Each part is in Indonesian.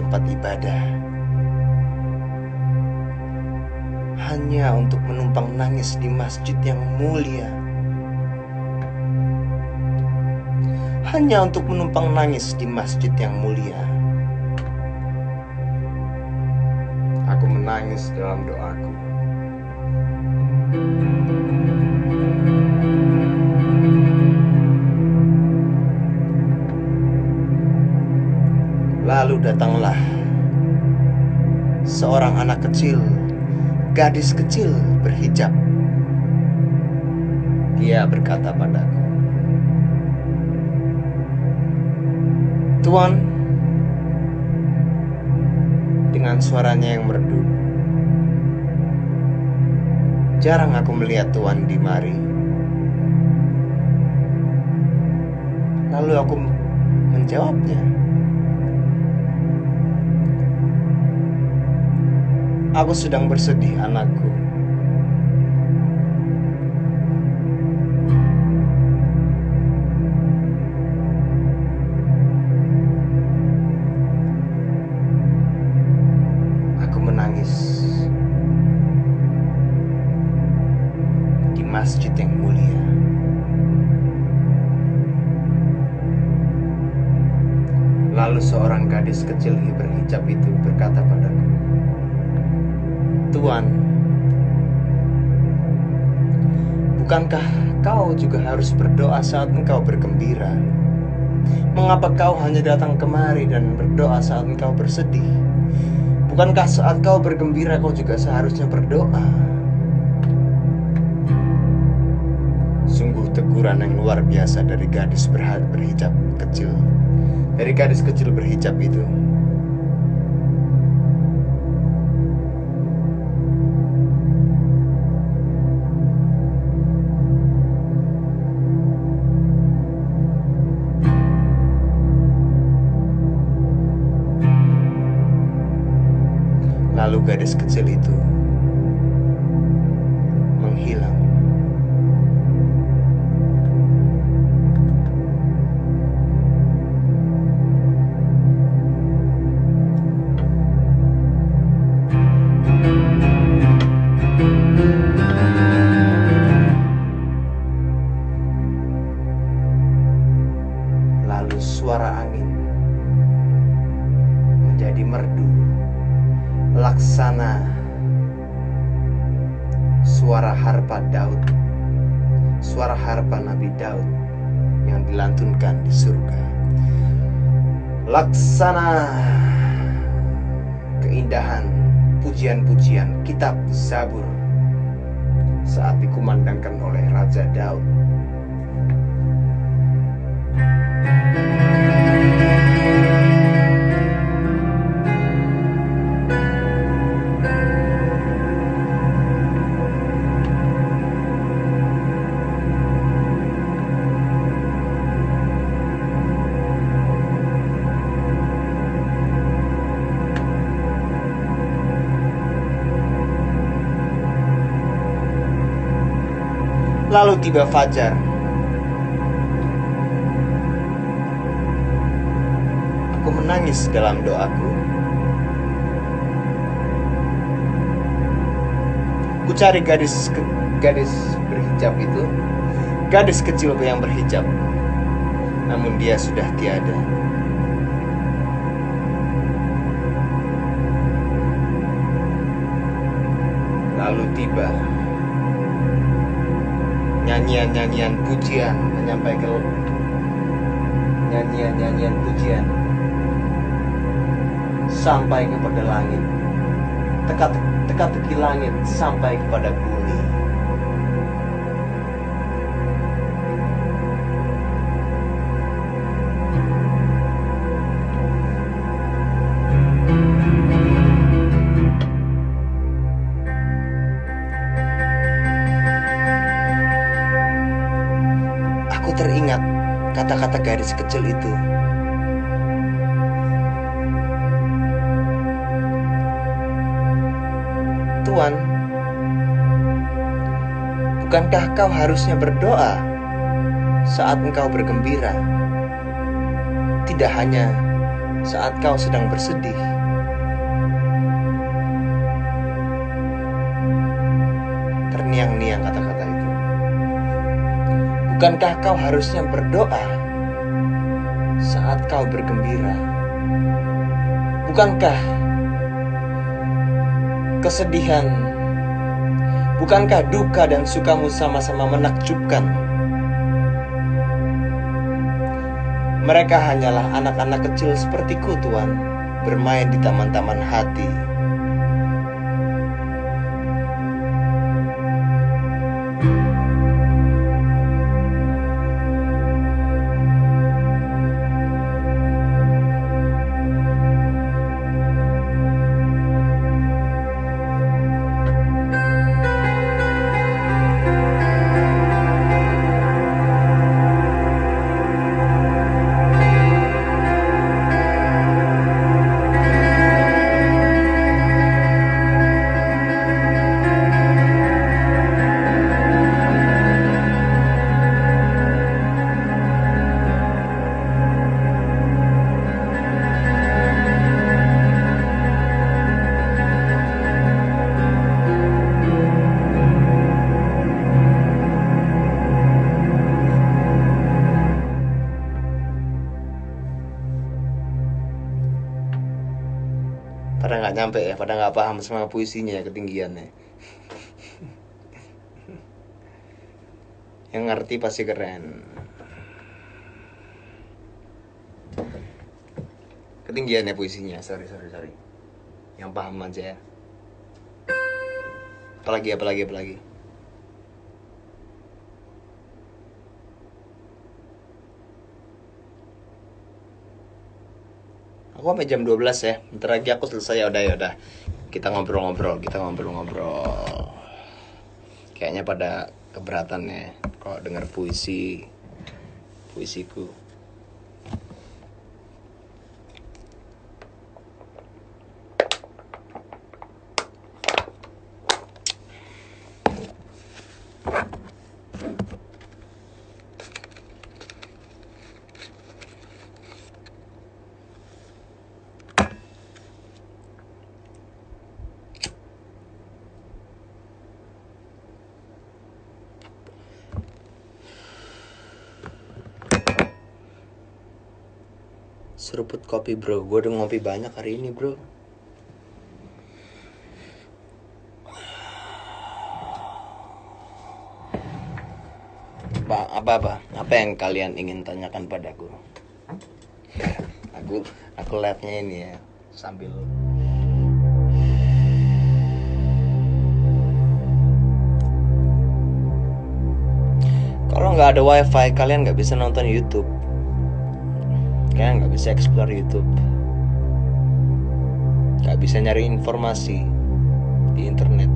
tempat ibadah hanya untuk menumpang nangis di masjid yang mulia, hanya untuk menumpang nangis di masjid yang mulia. Aku menangis dalam doaku. Lalu datanglah seorang anak kecil, gadis kecil berhijab. Dia berkata padaku, "Tuan," dengan suaranya yang merdu. Jarang aku melihat Tuan di mari. Lalu aku menjawabnya, "Aku sedang bersedih, anakku. Aku menangis di masjid yang mulia." Lalu seorang gadis kecil berhijab itu berkata padaku, "Tuan, bukankah kau juga harus berdoa saat engkau bergembira? Mengapa kau hanya datang kemari dan berdoa saat engkau bersedih? Bukankah saat kau bergembira kau juga seharusnya berdoa?" Sungguh teguran yang luar biasa dari gadis berhijab kecil. Dari gadis kecil berhijab itu. Lalu gadis kecil itu menghilang. Lalu suara angin menjadi merdu, laksana suara harpa Daud, suara harpa Nabi Daud yang dilantunkan di surga. Laksana keindahan pujian-pujian kitab Zabur saat dikumandangkan oleh Raja Daud. Lalu tiba fajar. Aku menangis dalam doaku. Ku cari gadis berhijab itu, gadis kecil yang berhijab. Namun dia sudah tiada. Lalu tiba nyanyian pujian, menyampaikan nyanyian pujian sampai kepada langit, teka-teki langit sampai kepada bumi. Teringat kata-kata gadis kecil itu. "Tuan, bukankah kau harusnya berdoa saat engkau bergembira? Tidak hanya saat kau sedang bersedih. Terniang-niang kata-kata itu. Bukankah kau harusnya berdoa saat kau bergembira? Bukankah kesedihan, bukankah duka dan sukamu sama-sama menakjubkan? Mereka hanyalah anak-anak kecil sepertiku, Tuan, bermain di taman-taman hati. Pada nggak nyampe ya, pada nggak paham sama puisinya ya, ketinggiannya. Yang ngerti pasti keren. Ketinggiannya puisinya, sorry. Yang paham aja ya. Apalagi. Aku sampai jam 12 ya. Bentar lagi aku selesai. Yaudah. Kita ngobrol-ngobrol. Kayaknya pada keberatan ya kalau dengar puisiku. Seruput kopi bro, gue udah ngopi banyak hari ini bro. Apa yang kalian ingin tanyakan padaku? Aku live-nya ini ya, sambil kalau nggak ada wifi kalian nggak bisa nonton YouTube. Kalian nggak bisa explore YouTube, nggak bisa nyari informasi di internet.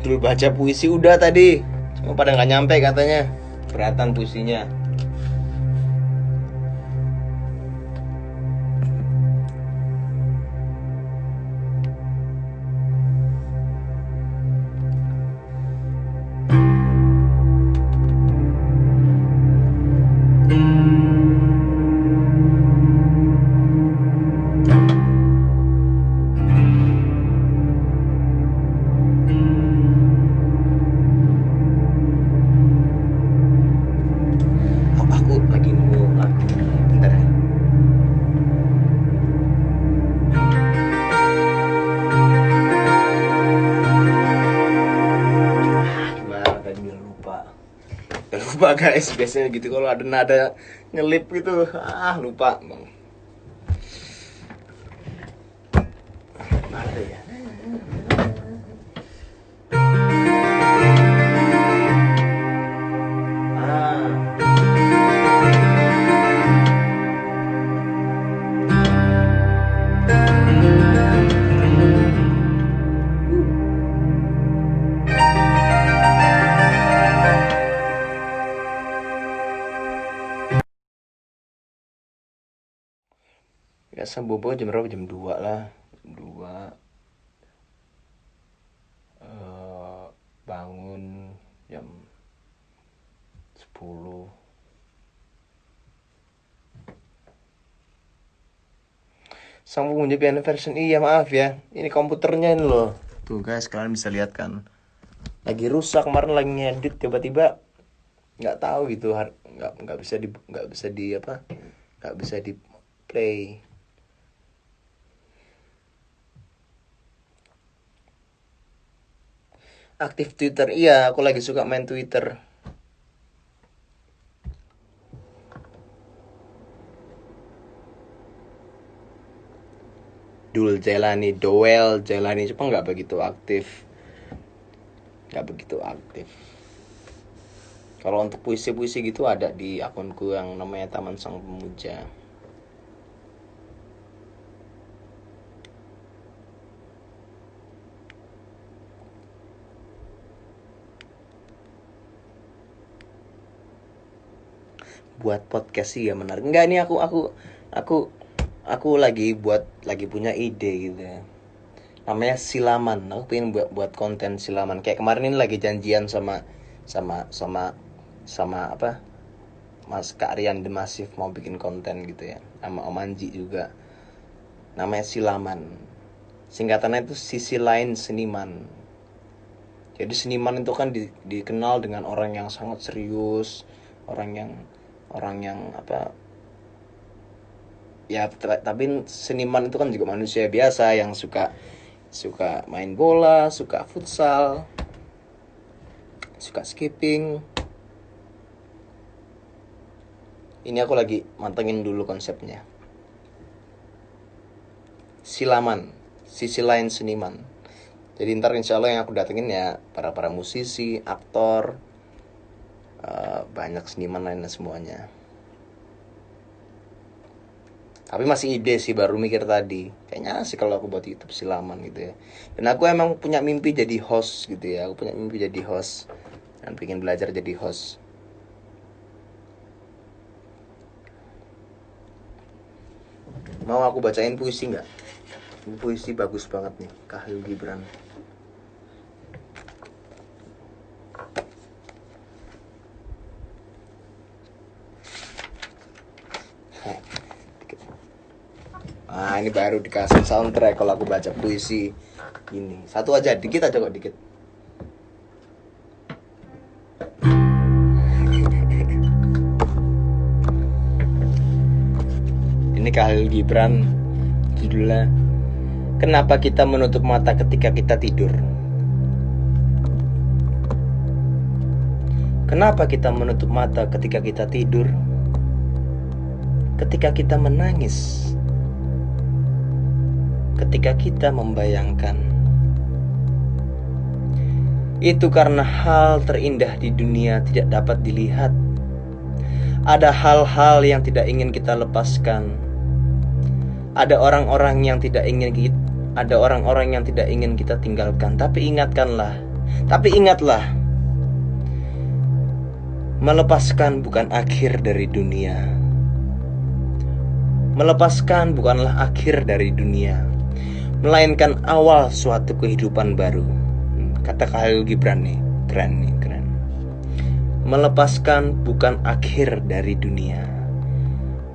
Dulu baca puisi udah tadi, cuma pada nggak nyampe katanya, beratan puisinya. Lupa guys, biasanya gitu kalau ada nada nyelip gitu, lupa bang. Mana ya? Biasa bobo jam berapa? Jam 2 lah. 2 bangun jam 10. Sang pengunjung piano version. Iya maaf ya, ini komputernya ini loh. Tuh guys, kalian bisa lihat kan, lagi rusak. Kemarin lagi ngedit, tiba-tiba nggak tahu gitu, nggak bisa di apa, nggak bisa di play. Aktif Twitter, iya aku lagi suka main Twitter. Doel Jelani cuma nggak begitu aktif. Kalau untuk puisi gitu ada di akunku yang namanya Taman Sang Pemuja. Buat podcast sih ya menarik. Enggak, ini aku lagi punya ide gitu ya. Namanya silaman. Aku pengen buat konten silaman. Kayak kemarin ini lagi janjian sama apa? Mas Kak Rian The Massive mau bikin konten gitu ya. Sama Om Anji juga. Namanya silaman. Singkatannya itu sisi lain seniman. Jadi seniman itu kan dikenal dengan orang yang sangat serius, orang yang apa ya, tapi seniman itu kan juga manusia biasa yang suka main bola, suka futsal, suka skipping. Ini aku lagi mantengin dulu konsepnya. Silaman, sisi lain seniman. Jadi ntar insya Allah yang aku datengin ya para musisi, aktor, banyak seniman lainnya semuanya. Tapi masih ide sih, baru mikir tadi. Kayaknya sih kalau aku buat YouTube silaman gitu ya. Dan aku emang punya mimpi jadi host gitu ya. Aku punya mimpi jadi host dan pengen belajar jadi host. Mau aku bacain puisi nggak? Puisi bagus banget nih, Khalil Gibran. Nah ini baru dikasih soundtrack kalau aku baca puisi ini. Satu aja, dikit aja kok, dikit. Ini Khalil Gibran, judulnya Kenapa Kita Menutup Mata Ketika Kita Tidur. Kenapa kita menutup mata ketika kita tidur? Ketika kita menangis, ketika kita membayangkan. Itu karena hal terindah di dunia tidak dapat dilihat. Ada hal-hal yang tidak ingin kita lepaskan. Ada orang-orang yang tidak ingin kita tinggalkan. Tapi ingatlah, melepaskan bukan akhir dari dunia. Melepaskan bukanlah akhir dari dunia, melainkan awal suatu kehidupan baru. Kata Khalil Gibran nih, keren. Melepaskan bukan akhir dari dunia,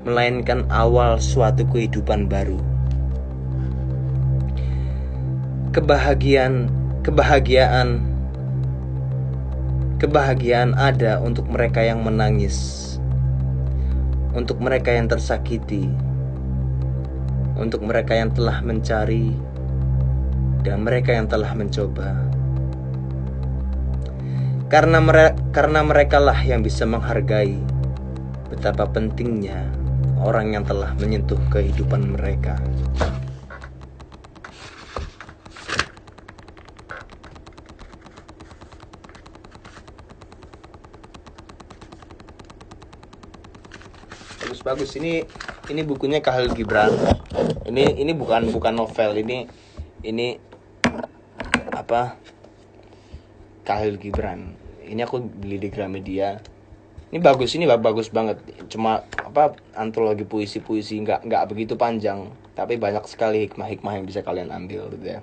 melainkan awal suatu kehidupan baru. Kebahagiaan ada untuk mereka yang menangis, untuk mereka yang tersakiti, untuk mereka yang telah mencari, dan mereka yang telah mencoba. Karena merekalah yang bisa menghargai betapa pentingnya orang yang telah menyentuh kehidupan mereka. Bagus. Ini bukunya Khalil Gibran. Ini bukan novel. Ini apa? Khalil Gibran. Ini aku beli di Gramedia. Ini bagus banget. Cuma antologi puisi-puisi nggak begitu panjang, tapi banyak sekali hikmah-hikmah yang bisa kalian ambil gitu ya.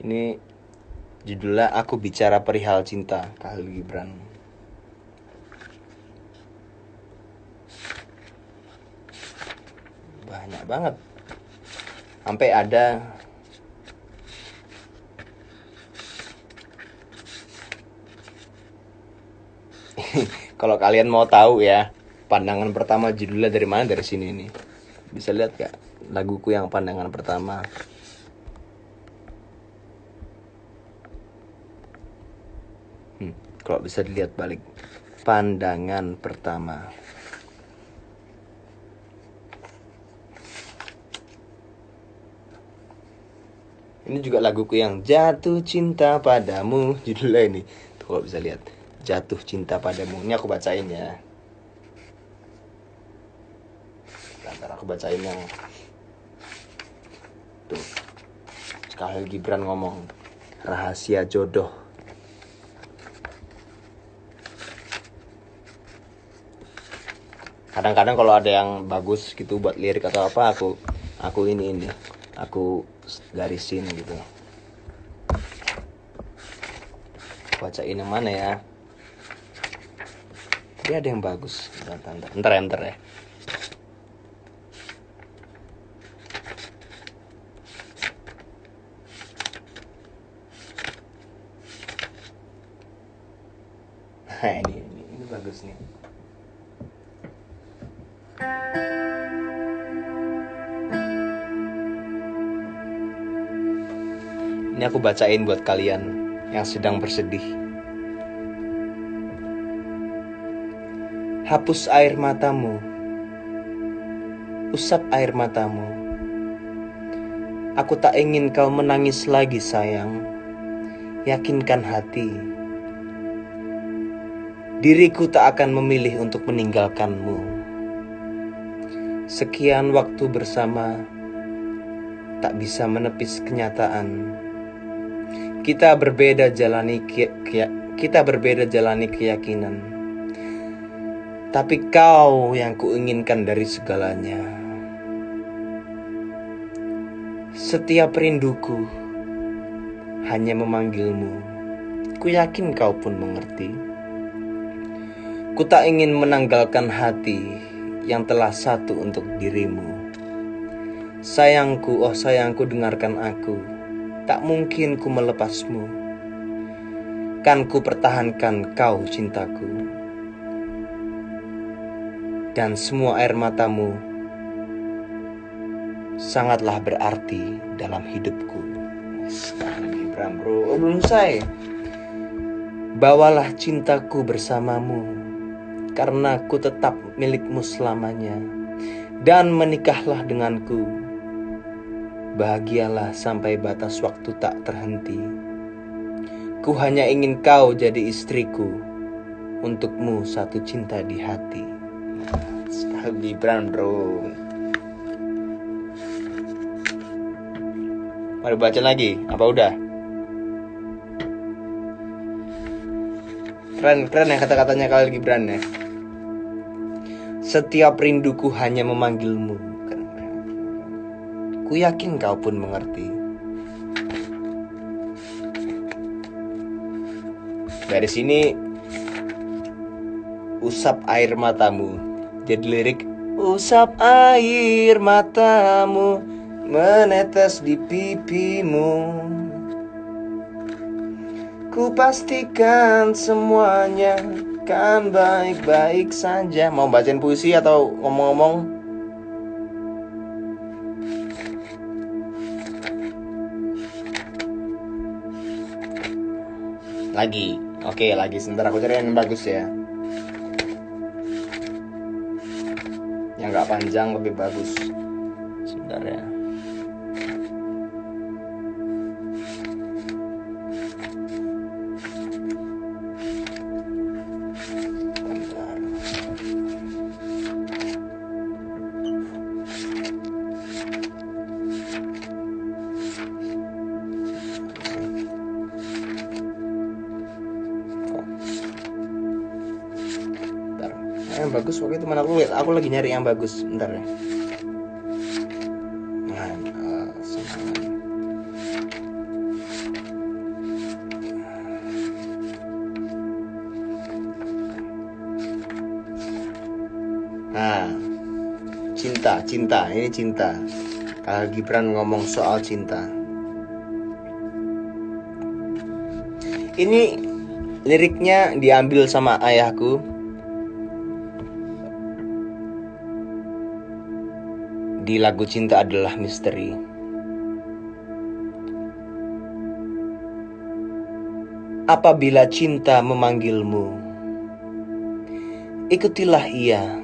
Ini judulnya Aku Bicara Perihal Cinta, Khalil Gibran. Banyak banget. Sampai ada kalau kalian mau tahu ya, pandangan pertama judulnya dari mana, dari sini nih. Bisa lihat gak laguku yang pandangan pertama? Kalau bisa dilihat balik, pandangan pertama. Ini juga laguku yang Jatuh Cinta Padamu, judulnya ini. Tuh kalau bisa lihat, Jatuh Cinta Padamu. Ini aku bacain ya. Ntar aku bacain yang tuh. Khalil Gibran ngomong, rahasia jodoh. Kadang-kadang kalau ada yang bagus gitu buat lirik atau apa, aku ini aku garisin gitu. Bacain yang mana ya? Tapi ada yang bagus. Ntar ya. Nah, ini bagus nih. Ini aku bacain buat kalian yang sedang bersedih. Hapus air matamu, usap air matamu. Aku tak ingin kau menangis lagi sayang. Yakinkan hati, diriku tak akan memilih untuk meninggalkanmu. Sekian waktu bersama, tak bisa menepis kenyataan. Kita berbeda jalani keyakinan. Tapi kau yang kuinginkan dari segalanya. Setiap rinduku hanya memanggilmu. Ku yakin kau pun mengerti. Ku tak ingin menanggalkan hati yang telah satu untuk dirimu. Sayangku, oh sayangku, dengarkan aku. Tak mungkin ku melepasmu. Kan ku pertahankan kau cintaku. Dan semua air matamu sangatlah berarti dalam hidupku. Sekarang Gibran bro, belum selesai. Bawalah cintaku bersamamu, karena ku tetap milikmu selamanya. Dan menikahlah denganku. Bahagialah sampai batas waktu tak terhenti. Ku hanya ingin kau jadi istriku. Untukmu satu cinta di hati. Khalil Gibran bro. Mari baca lagi. Apa udah? Keren ya kata-katanya Khalil Gibran ya. Setiap rinduku hanya memanggilmu. Ku yakin kau pun mengerti. Dari sini usap air matamu. Jadi lirik, usap air matamu menetes di pipimu. Ku pastikan semuanya kan baik-baik saja. Mau bacain puisi atau ngomong-ngomong? Lagi, oke lagi. Sebentar aku cari yang bagus ya. Yang gak panjang lebih bagus. Sebentar ya. Yang bagus waktu itu mana, aku lagi nyari yang bagus, bentar ya. Semangat. Nah, cinta, ini cinta. Kalau Gibran ngomong soal cinta, ini liriknya diambil sama ayahku. Di lagu Cinta Adalah Misteri. Apabila cinta memanggilmu, ikutilah ia,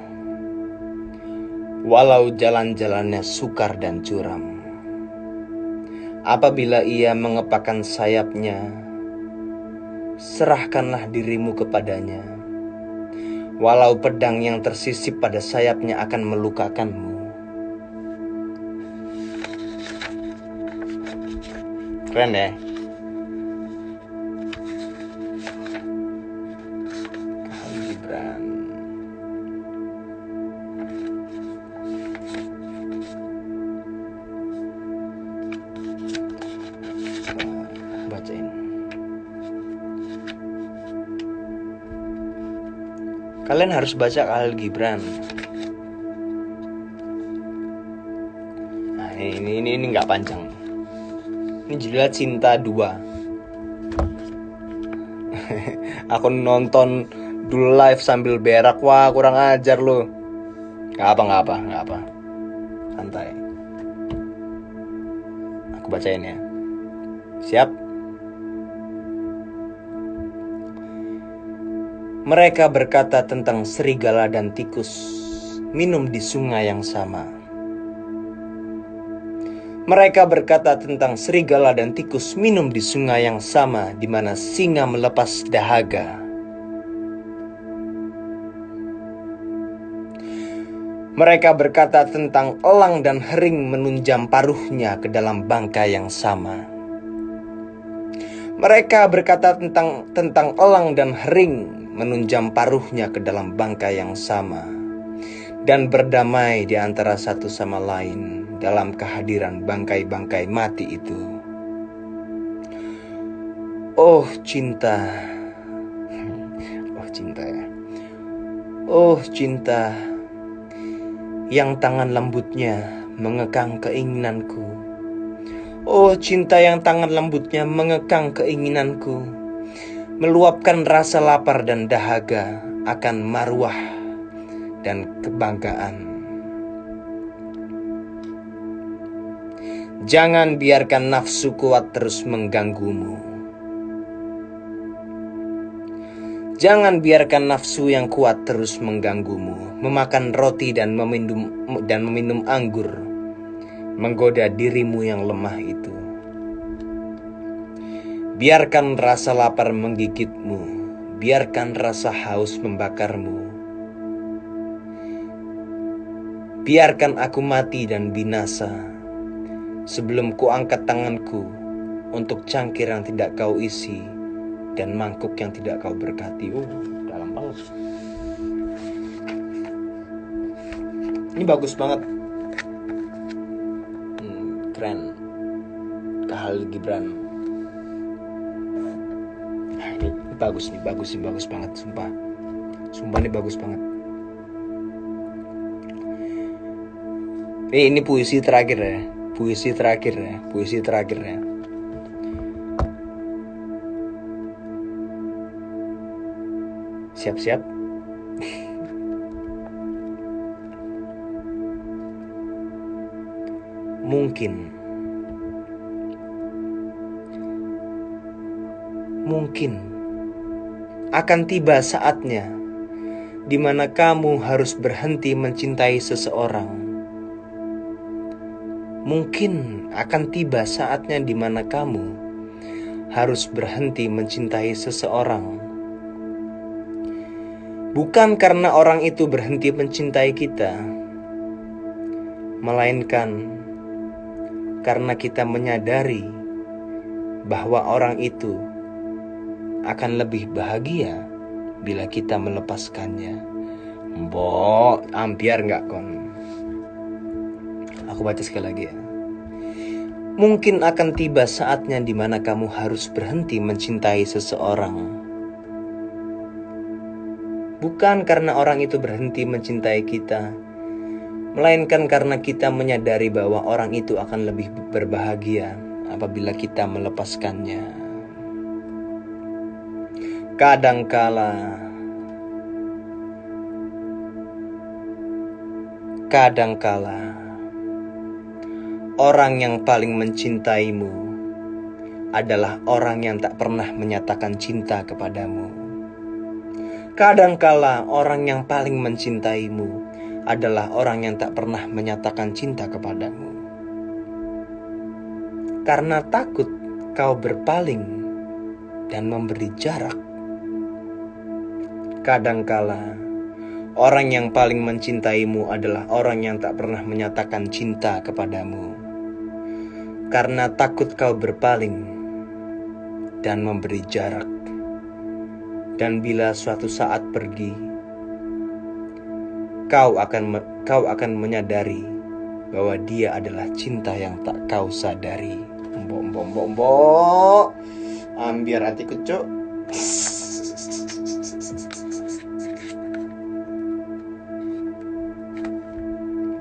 walau jalan-jalannya sukar dan curam. Apabila ia mengepakkan sayapnya, serahkanlah dirimu kepadanya, walau pedang yang tersisip pada sayapnya akan melukakanmu. Keren ya? Khalil Gibran. Bacain. Kalian harus baca Khalil Gibran. Nah, ini nggak panjang. Ini judulnya Cinta 2. Aku nonton dulu live sambil berak. Wah, kurang ajar lo. Gak apa. Santai. Aku bacain ya. Siap? Mereka berkata tentang serigala dan tikus minum di sungai yang sama. Mereka berkata tentang serigala dan tikus minum di sungai yang sama, di mana singa melepas dahaga. Mereka berkata tentang elang dan hering menunjam paruhnya ke dalam bangkai yang sama. Mereka berkata tentang elang dan hering menunjam paruhnya ke dalam bangkai yang sama, dan berdamai di antara satu sama lain dalam kehadiran bangkai-bangkai mati itu. Oh cinta. Oh cinta ya. Oh cinta, yang tangan lembutnya mengekang keinginanku. Oh cinta yang tangan lembutnya mengekang keinginanku, meluapkan rasa lapar dan dahaga akan marwah dan kebanggaan. Jangan biarkan nafsu kuat terus mengganggumu. Jangan biarkan nafsu yang kuat terus mengganggumu, memakan roti dan meminum anggur, menggoda dirimu yang lemah itu. Biarkan rasa lapar menggigitmu, biarkan rasa haus membakarmu. Biarkan aku mati dan binasa sebelum ku angkat tanganku untuk cangkir yang tidak kau isi dan mangkuk yang tidak kau berkati. Dalam banget. Ini bagus banget. Keren. Khalil Gibran. Nah, ini bagus banget, sumpah. Sumpah ini bagus banget. Ini puisi terakhir ya. Puisi terakhir ya. Siap-siap. Mungkin akan tiba saatnya di mana kamu harus berhenti mencintai seseorang. Mungkin akan tiba saatnya di mana kamu harus berhenti mencintai seseorang. Bukan karena orang itu berhenti mencintai kita, melainkan karena kita menyadari bahwa orang itu akan lebih bahagia bila kita melepaskannya. Mbok, ambiar nggak kon? Aku baca sekali lagi ya. Mungkin akan tiba saatnya di mana kamu harus berhenti mencintai seseorang. Bukan karena orang itu berhenti mencintai kita, melainkan karena kita menyadari bahwa orang itu akan lebih berbahagia apabila kita melepaskannya. Kadangkala orang yang paling mencintaimu adalah orang yang tak pernah menyatakan cinta kepadamu. Kadangkala orang yang paling mencintaimu adalah orang yang tak pernah menyatakan cinta kepadamu. Karena takut kau berpaling dan memberi jarak. Kadangkala orang yang paling mencintaimu adalah orang yang tak pernah menyatakan cinta kepadamu. Karena takut kau berpaling dan memberi jarak. Dan bila suatu saat pergi, kau akan menyadari bahwa dia adalah cinta yang tak kau sadari. Mbok. Ambiar hatiku, cuk.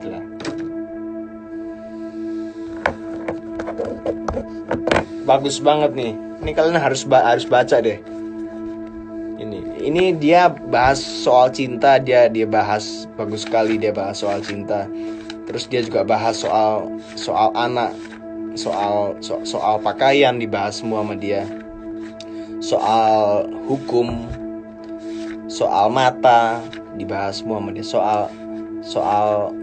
Itulah. Bagus banget nih. Ini kalian harus baca deh. Ini dia bahas soal cinta, dia bahas bagus sekali, dia bahas soal cinta. Terus dia juga bahas soal anak, soal pakaian dibahas semua sama dia. Soal hukum, soal mata dibahas semua sama dia. Soal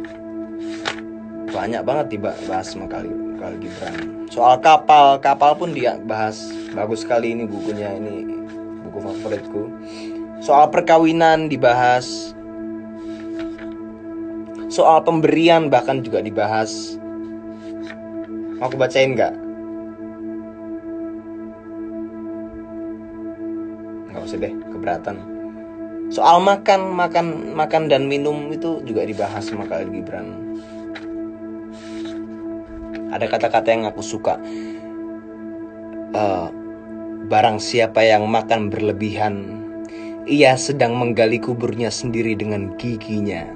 banyak banget dibahas sama Khalil Gibran. Soal kapal pun dia bahas. Bagus sekali ini bukunya, ini buku favoritku. Soal perkawinan dibahas. Soal pemberian bahkan juga dibahas. Mau aku bacain nggak? Nggak usah deh, keberatan. Soal makan dan minum itu juga dibahas sama Khalil Gibran. Ada kata-kata yang aku suka. Barang siapa yang makan berlebihan, ia sedang menggali kuburnya sendiri dengan giginya.